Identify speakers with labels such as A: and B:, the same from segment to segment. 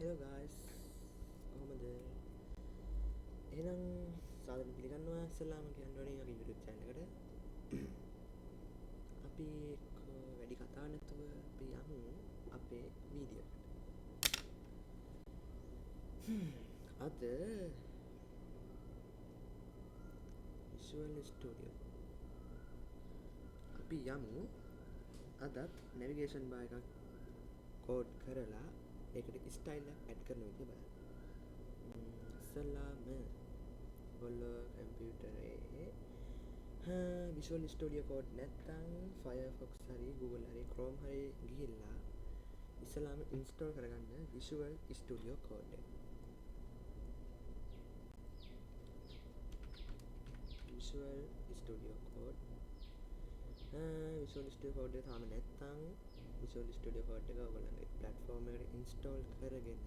A: Hello guys, කොහොමද? එහෙනම් සාදරයෙන් පිළිගන්නවා ඉස්සෙල්ලාම කියන්න ඕනේ මගේ YouTube channel එකට. අපි වැඩි කතා නැතුව අපි යමු අපේ වීඩියෝ එකට. අද Visual Studio අපි යමු අදත් navigation bar එකක් කෝඩ් කරලා ඒකට ස්ටයිල් එකක් ඇඩ් කරන විදිය බලන්න. ඉස්සෙල්ලාම ඔයගොල්ලෝ කම්පියුටරේ Visual Studio Code නැත්නම් Firefox හරි Google හරි Chrome හරි ගිහිල්ලා ඉස්සෙල්ලාම install කරගන්න Visual Studio Code එක. Visual Studio Code Visual Studio Code එක තාම නැත්නම් Visual Studio Code එක ඔයගොල්ලන්ගේ platform එකට install කරගෙන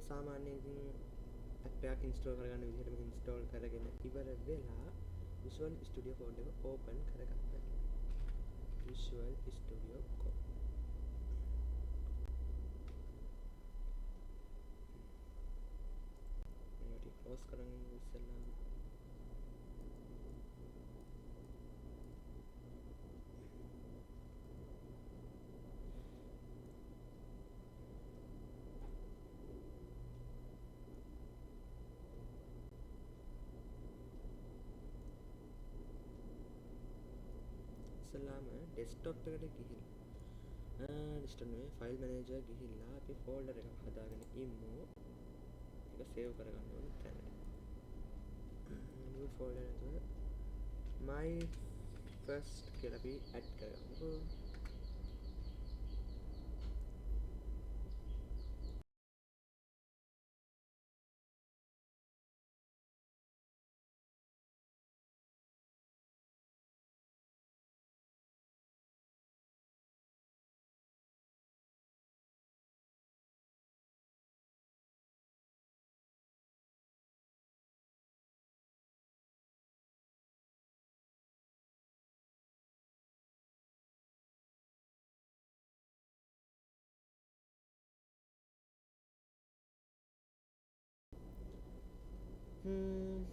A: සාමාන්‍යයෙන් app එකක් install කරගන්න විදිහටම install කරගෙන ඉවර වෙලා Visual Studio Code එක open කරගන්න. Visual Studio Code මේක close කරන්න ඉස්සෙල්ලා desktop එකට ගිහිල්ලා desktop නෙවෙයි file manager ගිහිල්ලා අපි folder එකක් හදාගෙන ඉමු. ඒක save කරගන්න ඕනේ තැනට. new folder එකට my first කියලා අපි add කරගමු.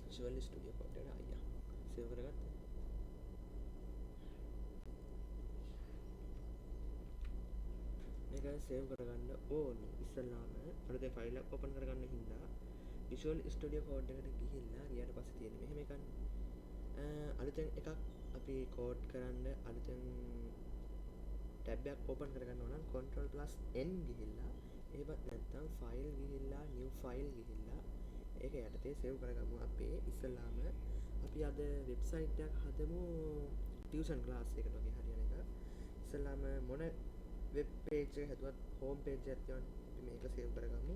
A: Visual Studio Code එක ආයියා save කරගත්තා. මේක save කරගන්න ඕනේ. ඉස්සෙල්ලාම අලුතෙන් ෆයිල් එකක් open කරගන්න හින්දා Visual Studio Code එකට ගිහිල්ලා ගියාට පස්සේ තියෙන මෙහෙම එකක්. අලුතෙන් එකක් අපි කෝඩ් කරන්න අලුතෙන් ටැබ් එකක් open කරගන්න ඕන නම් Ctrl+N ගිහිල්ලා එහෙමත් නැත්නම් ෆයිල් ගිහිල්ලා new file ගිහිල්ලා ඒක යටතේ save කරගමු. අපේ ඉස්සෙල්ලාම අපි අද වෙබ්සයිට් එකක් හදමු ටියුෂන් ක්ලාස් එකට වගේ හරියන එක. ඉස්සෙල්ලාම මොන වෙබ් page එක හැදුවත් home page එකක් තියෙනවා. අපි මේක save කරගමු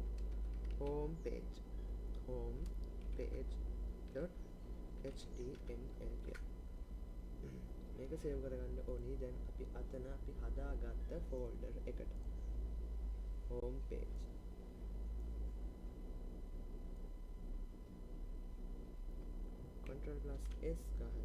A: home page home.html කියලා. මේක save කරගන්න ඕනි. දැන් අපි අතන අපි හදාගත්ත folder එකට home page Ctrl+S ගහලා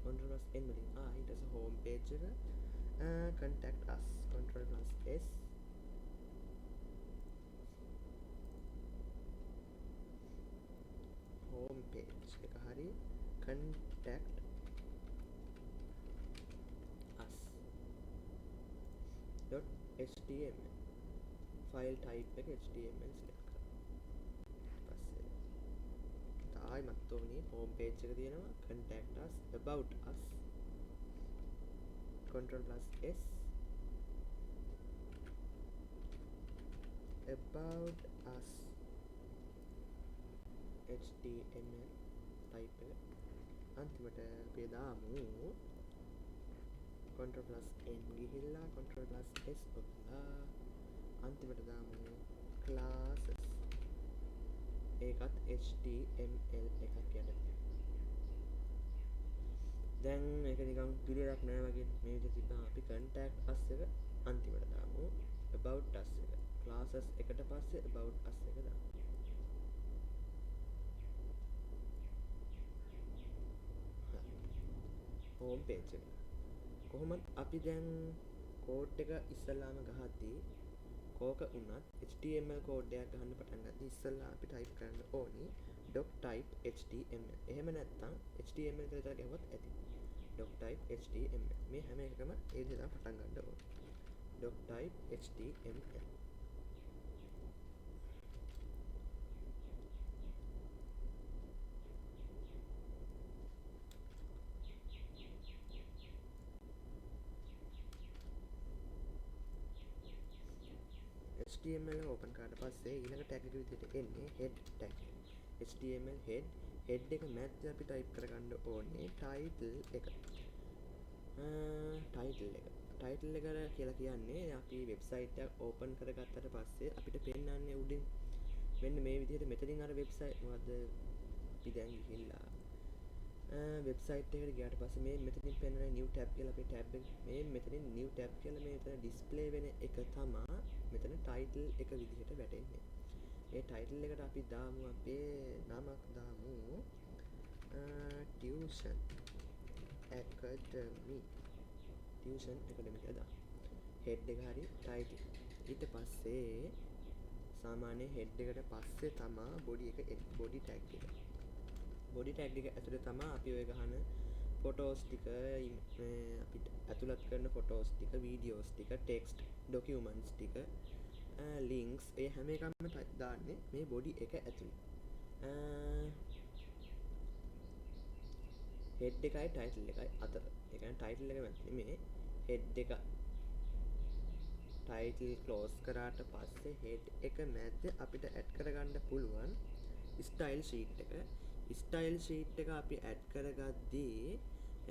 A: Ctrl+N වලින් ඊට පස්සේ home page එක contact us Ctrl+S home page එක හරි contact us .html file type එක html select කරලා පස්සේ ආයිමත් ඕනේ home page එක තියෙනවා contact us about us Ctrl+S about us html type එක අන්තිමට අපි දාමු Ctrl+N ගිහිල්ලා Ctrl+S ඔබලා අන්තිමට දාමු classes ඒකත් html එකක් යටතේ. දැන් මේක නිකන් පිළිවෙලක් නෑ වගේ මේ විදිහට තිබ්බම අපි contact us එක අන්තිමට දාමු about us එක classes එකට පස්සේ about us එක දාමු. හෝම් පේජ් එක. කොහොමත් අපි දැන් කෝඩ් එක ඉස්සල්ලාම ගහද්දී කෝක වුණත් HTML කෝඩ් එකක් ගහන්න පටන් ගත්තී ඉස්සල්ලා අපි ටයිප් කරන්න ඕනි doctype html. එහෙම නැත්නම් html කියලා ගහුවත් ඇති. doctype html. මේ හැම එකකම ඒ විදිහට පටන් ගන්න ඕනේ. doctype html. HTML ඕපන් කරාට පස්සේ ඊළඟ ටැග් එක විදිහට එන්නේ head tag. HTML head එක මැද්දේ අපි ටයිප් කරගන්න ඕනේ title එක. title එක කියලා කියන්නේ අපි වෙබ්සයිට් එකක් ඕපන් කරගත්තට පස්සේ අපිට පෙන්නන්නේ උඩින් මෙන්න මේ විදිහට මෙතනින් අර වෙබ්සයිට් මොකද්ද අපි දැන් ගිහිල්ලා වෙබ්සයිට් එකට ගියාට පස්සේ මේ මෙතනින් පෙන්නන new tab කියලා අපේ tab එක මේ මෙතනින් new tab කියලා මෙතන ඩිස්ප්ලේ වෙන එක තමයි මෙතන title එක විදිහට වැටෙන්නේ. ඒ title එකට අපි දාමු අපේ නමක් දාමු tuition academy කියලා දාමු. head එක හරි title. ඊට පස්සේ සාමාන්‍ය head එකට පස්සේ තමයි body එක එන්නේ. body tag එක. body tag එක ඇතුලේ තමයි අපි ඔය ගහන photos ටික අපිට ඇතුළත් කරන photos ටික videos ටික text documents ටික links ඒ හැම එකක්ම දාන්නේ මේ body එක ඇතුලේ. head එකයි title එකයි අතර. ඒ කියන්නේ title එක මැද්දේ මේ head එක title close කරාට පස්සේ head එක මැද්දේ අපිට add කරගන්න පුළුවන් style sheet එක. style sheet එක අපි add කරගද්දී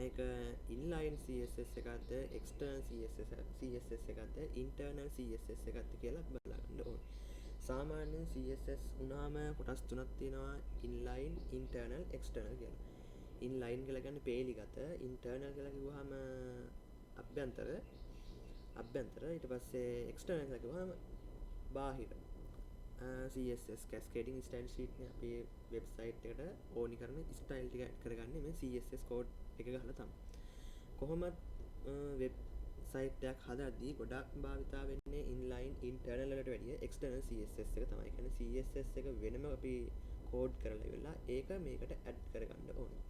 A: ඒක inline css එකක්ද external css එකක්ද internal css එකක්ද කියලා බලන්න ඕනේ. සාමාන්‍යයෙන් css උනාම කොටස් තුනක් තියෙනවා inline internal external කියලා. inline කියලා කියන්නේ පේලිගත, internal කියලා කිව්වහම අභ්‍යන්තර ඊට පස්සේ external කියලා කිව්වහම බාහිර. CSS cascading style sheet නේ අපේ වෙබ්සයිට් එකට ඕනි කරන ස්ටයිල් ටික ඇඩ් කරගන්නේ මේ CSS කෝඩ් එක ගහලා තමයි. කොහොමත් වෙබ්සයිට් එකක් හදද්දී ගොඩක් භාවිතා වෙන්නේ inline internal වලට වැඩිය external CSS එක තමයි. ඒ කියන්නේ CSS එක වෙනම අපි කෝඩ් කරලා ඉවරලා ඒක මේකට ඇඩ් කරගන්න ඕනේ.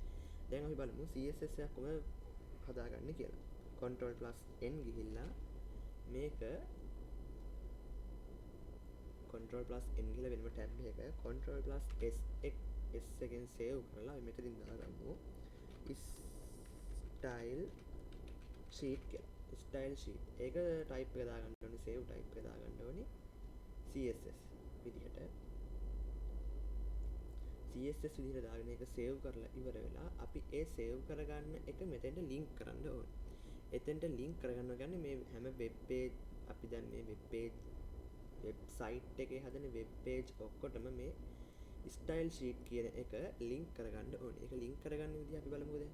A: දැන් අපි බලමු CSS එකක් කොහොමද හදාගන්නේ කියලා. Ctrl+N ගිහිල්ලා මේක Ctrl+N ගිහලා වෙනම ටැබ් එකක Ctrl+S එකෙන් සේව් කරලා මෙතනින් දාගමු style sheet කියලා. style sheet ඒක ටයිප් එක දාගන්න ඕනේ, සේව් ටයිප් එක දාගන්න ඕනේ CSS විදිහට. CSS විදිහට දාගෙන ඒක සේව් කරලා ඉවර වෙලා අපි ඒ සේව් කරගන්න එක මෙතෙන්ට ලින්ක් කරන්න ඕනේ. එතෙන්ට ලින්ක් කරගන්නවා කියන්නේ මේ හැම වෙබ් පේජ් අපි දැන් මේ වෙබ් පේජ් වෙබ්සයිට් එකේ හදන වෙබ් පේජ් ඔක්කොටම මේ ස්ටයිල් ෂීට් කියන එක ලින්ක් කරගන්න ඕනේ. ඒක ලින්ක් කරගන්න විදිහ අපි බලමුකෝ දැන්.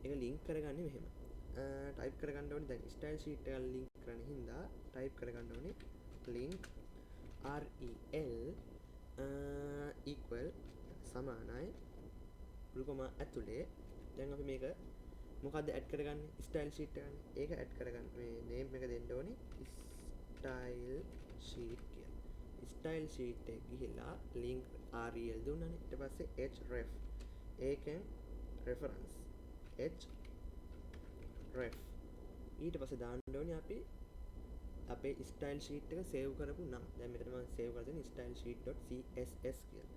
A: ඒක ලින්ක් කරගන්නේ මෙහෙම. ටයිප් කරගන්න ඕනේ දැන් ස්ටයිල් ෂීට් එක ලින්ක් කරන හින්දා ටයිප් කරගන්න ඕනේ link rel equal සමානයි මුල්කොමා ඇතුලේ. දැන් අපි මේක මොකද්ද ඇඩ් කරගන්නේ? ස්ටයිල් ෂීට් එකනේ. ඒක ඇඩ් කරගන්න මේ නේම් එක දෙන්න ඕනේ style sheet කියලා. style sheet එක ගිහිලා link rel දුන්නානේ. ඊට පස්සේ href ඒකෙන් reference href ඊට පස්සේ දාන්න ඕනේ අපි අපේ style sheet එක සේව් කරපු නම. දැන් මෙතන මම සේව් කරලා තියෙන style sheet.css කියලා.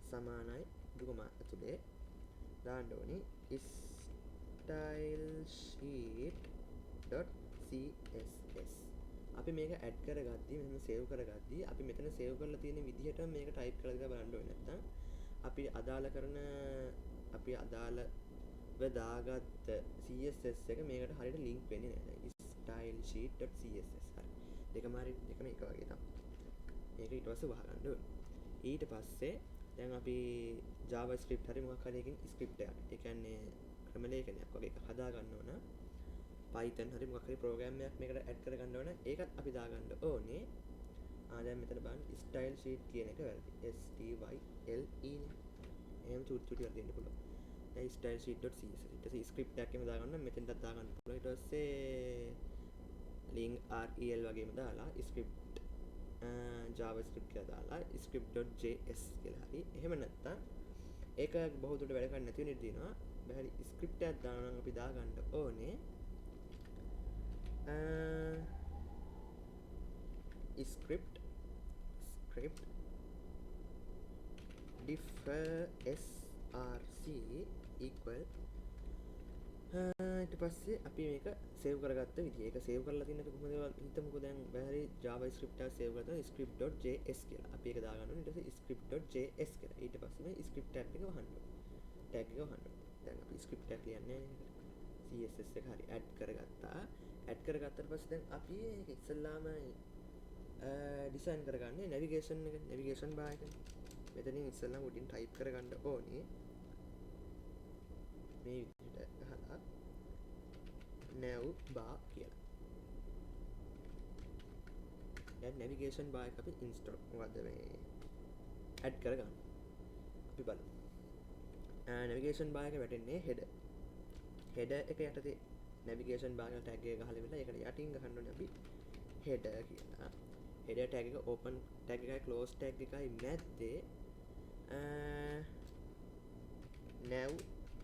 A: සමානයි දුකම ඇතුලේ දාන්න ඕනේ style sheet.css. අපි මේක ඇඩ් කරගද්දී මෙහෙම සේව් කරගද්දී අපි මෙතන සේව් කරලා තියෙන විදිහට මේක ටයිප් කරලා ඉඳලා බලන්න ඕනේ. නැත්නම් අපි අදාළ දාගත්ත CSS එක මේකට හරියට ලින්ක් වෙන්නේ නැහැ. style sheet.css හරි. දෙකම එක වගේ තමයි. මේක ඊට පස්සේ වහගන්න ඕනේ. ඊට පස්සේ දැන් අපි JavaScript හරි මොකක් හරි එකකින් ස්ක්‍රිප්ට් එකක්. ඒ කියන්නේ ක්‍රම ලේඛනයක් වගේ එකක් හදා ගන්න ඕන. Python හරි මොකක් හරි ප්‍රෝග්‍රෑම් එකක් මේකට ඇඩ් කරගන්න ඕන. ඒකත් අපි දාගන්න ඕනේ. දැන් මෙතන බලන්න style sheet කියන එක වැරදි. STYLE නේ. එහෙම චුටි චුටි වල දෙන්න පුළුවන්. දැන් stylesheet.css ඊට පස්සේ script එකක් එහෙම දාගන්න මෙතෙන්ටත් දාගන්න පුළුවන්. ඊට පස්සේ link rel වගේම දාලා script javascript කියලා දාලා script.js කියලා හරි. එහෙම නැත්නම් ඒක බහුදුරට වැඩ කරන්නේ නැති වෙන ඉඩ තියෙනවා. බැරි script එකක් දානවා නම් අපි දාගන්න ඕනේ script diff src equal ඊට පස්සේ අපි මේක සේව් කරගත්ත විදිය. ඒක සේව් කරලා තියෙනක කොහොමද හිතමුකෝ දැන් බැරි JavaScript එක සේව් කරලා තියෙන script.js කියලා. අපි ඒක දාගන්න ඕනේ. ඊට පස්සේ script.js කියලා. ඊට පස්සේ මේ script tab එක වහන්න ඕනේ. tag එක වහන්න ඕනේ. දැන් අපි script tab ලියන්නේ නැහැ නේද? CSS එක හරි add කරගත්තා. add කරගත්තට පස්සේ දැන් අපි ඒක ඉස්සල්ලාම ඩිසයින් කරගන්නේ navigation එක. navigation bar එක. මෙතනින් ඉස්සල්ලාම උඩින් type කරගන්න ඕනේ. මේ විදිහට ගහලා nav bar කියලා. දැන් navigation bar එක අපි install මොකද්ද මේ add කරගන්න. අපි බලමු. navigation bar එක වැටෙන්නේ header. header එක යටතේ navigation bar එක tag එක ගහලා ඉවරලා ඒකට යටින් ගහන්න ඕනේ අපි header කියලා. header tag එක open tag එකයි close tag එකයි මැද්දේ nav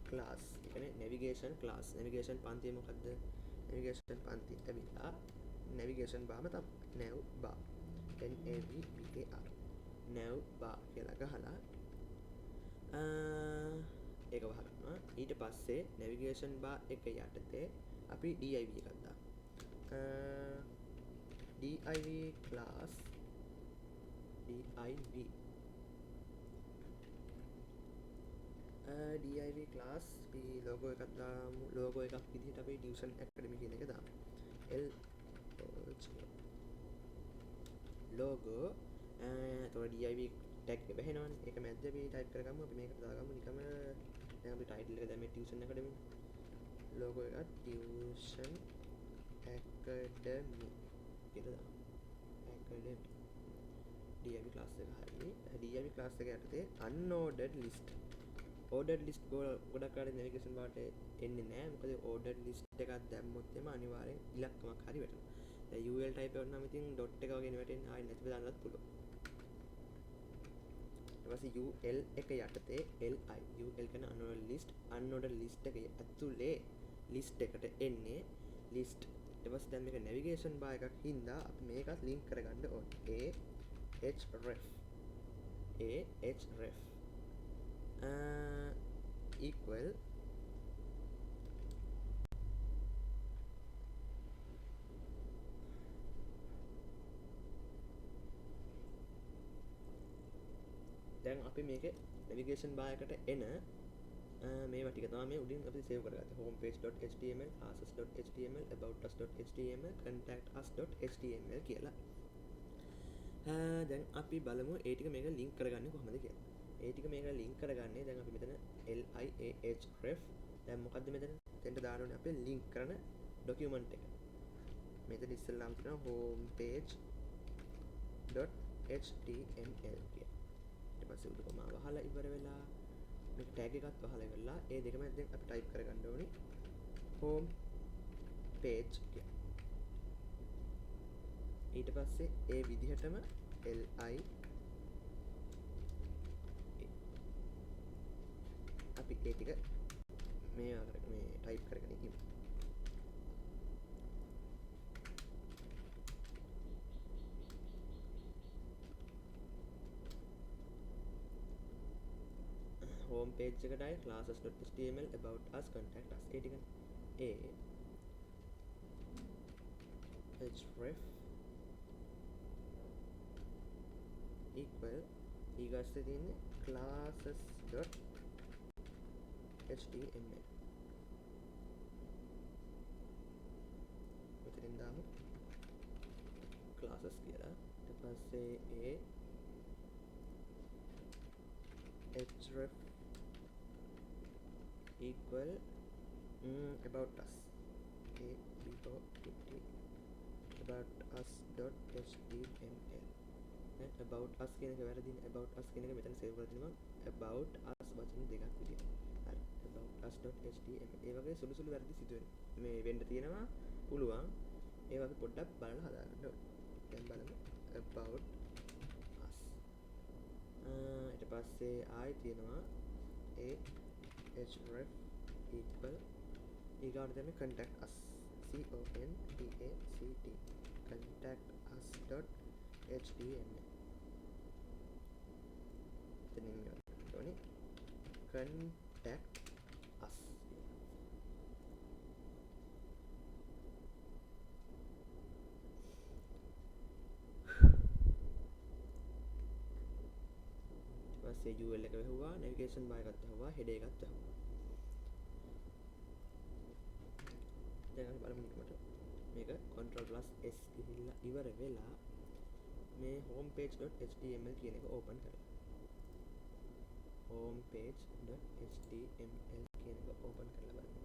A: class ඒ කියන්නේ navigation class. navigation පන්තිය මොකද්ද? navigation පන්තිය ඇවිල්ලා navigation bar ම තමයි nav bar NAVBAR nav bar කියලා ගහලා ඒක වහගන්නවා. ඊට පස්සේ navigation bar එක යටතේ අපි div එකක් දානවා. div class div class අපි logo එකක් දාමු. logo එකක් විදිහට අපි Tuition Academy කියන එක දාමු. logo එතකොට div tag එක බහිනවනේ. ඒක මැද්ද අපි type කරගමු. අපි මේකට දාගමු නිකම්ම දැන් අපි title එක දැම්මේ Tuition Academy. logo එක Tuition Academy කියලා දාමු. Academy div class එක හරි. div class එක යටතේ unordered list ordered list ගොඩක් කාලේ navigation bar එකට එන්නේ නැහැ. මොකද ordered list එකක් දැම්මොත් එම අනිවාර්යෙන් ඉලක්කමක් හරි වැටෙනවා. දැන් UL type එකක් නම් ඉතින් dot එක වගේ වැටෙන්නේ ආයෙ නැතිව දාන්නත් පුළුවන්. ඊට පස්සේ UL එක යටතේ li UL කියන්නේ unordered list. unordered list එකේ ඇතුලේ list එකට එන්නේ list. ඊට පස්සේ දැන් මේක navigation bar එකක් හින්දා අපි මේකත් link කරගන්න ඕනේ. ahref equal දැන් අපි මේකේ navigation bar එකට එන මේවා ටික තමයි මේ උඩින් අපි සේව් කරගත්තේ. homepage.html, classes.html, about us.html, contact us.html කියලා. දැන් අපි බලමු ඒ ටික මේක link කරගන්නේ කොහොමද කියලා. ඒ ටික මේක link කරගන්නේ දැන් අපි මෙතන liahref දැන් මොකද්ද මෙතන? එතෙන්ට දාන්න ඕනේ අපි link කරන document එක. මෙතන ඉස්සෙල්ලාම තියෙනවා homepage.html කියලා. ඊට පස්සේ උඩ කොමා වහලා ඉවර වෙලා මේක tag එකත් වහලා ඉවරලා ඒ දෙකම දැන් අපි type කරගන්න ඕනේ home page කියලා. ඊට පස්සේ ඒ විදිහටම li අපි ඒ ටික මේ type කරගෙන ඉමු. home page එකටයි classes.html about us contact us ඒ ටික href equal ඊගස්සේ තියෙන්නේ classes.html මෙතනින් දාමු classes කියලා. ඊට පස්සේ href equal about us about us.html about us කියන එක වැරදිනේ. about us කියන එක මෙතන සේව් කරලා තිනවා about us වචන දෙකක් විදියට. හරි. about us.html. ඒ වගේ සුළු සුළු වැරදි සිදුවෙනවා. මේ වෙන්න තියෙනවා පුළුවන්. ඒ වගේ පොඩ්ඩක් බලලා හදාගන්න ඕනේ. දැන් බලමු about us. ඊට පස්සේ ආයෙ තියෙනවා ahref equal ඊගාට තමයි contact us contact us.html. එතනින් මේකට ඕනේ contact us. ඊපස්සේ URL එක වැහුවා, navigation bar එකත් වැහුවා, header එකත් වැහුවා. දැන් අපි බලමු නිකමට මේක Ctrl+S ගිහිල්ලා ඉවර වෙලා මේ homepage.html කියන එක ඕපන් කරලා homepage.html කියන එක ඕපන් කරලා බලමු.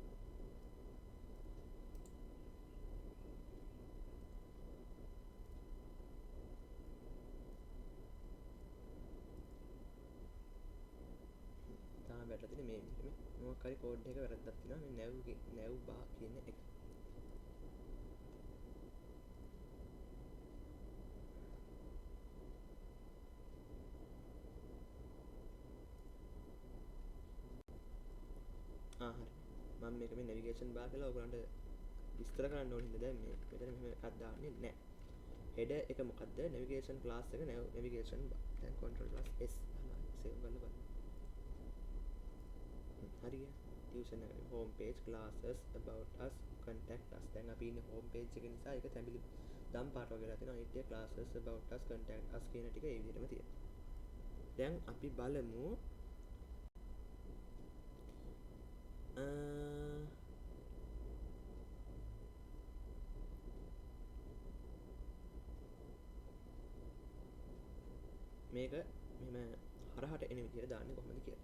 A: තාම වැටලා තියෙන්නේ මේ විදිහට. මොකක් හරි කෝඩ් එක වැරද්දක් තියෙනවා මේ nav bar කියන එක. හරි. මම මේක මේ navigation bar කියලා ඔයගලන්ට විස්තර කරන්න ඕන හින්දා දැන් මේ මෙතන මෙහෙම එකක් දාන්නේ නැහැ. header එක මොකද්ද? navigation class එක navigation bar. දැන් Ctrl+S save කරලා බලන්න. හරි ගියා. tuition එක home page classes about us contact us. දැන් අපි ඉන්නේ home page එක නිසා ඒක තැඹිලි දම් පාට වගේ වෙලා තියෙනවා. අනිත් classes about us contact us කියන ටික ඒ විදිහටම තියෙනවා. දැන් අපි බලමු මේක මෙහෙම හරහට එන විදිහට දාන්නේ කොහොමද කියලා.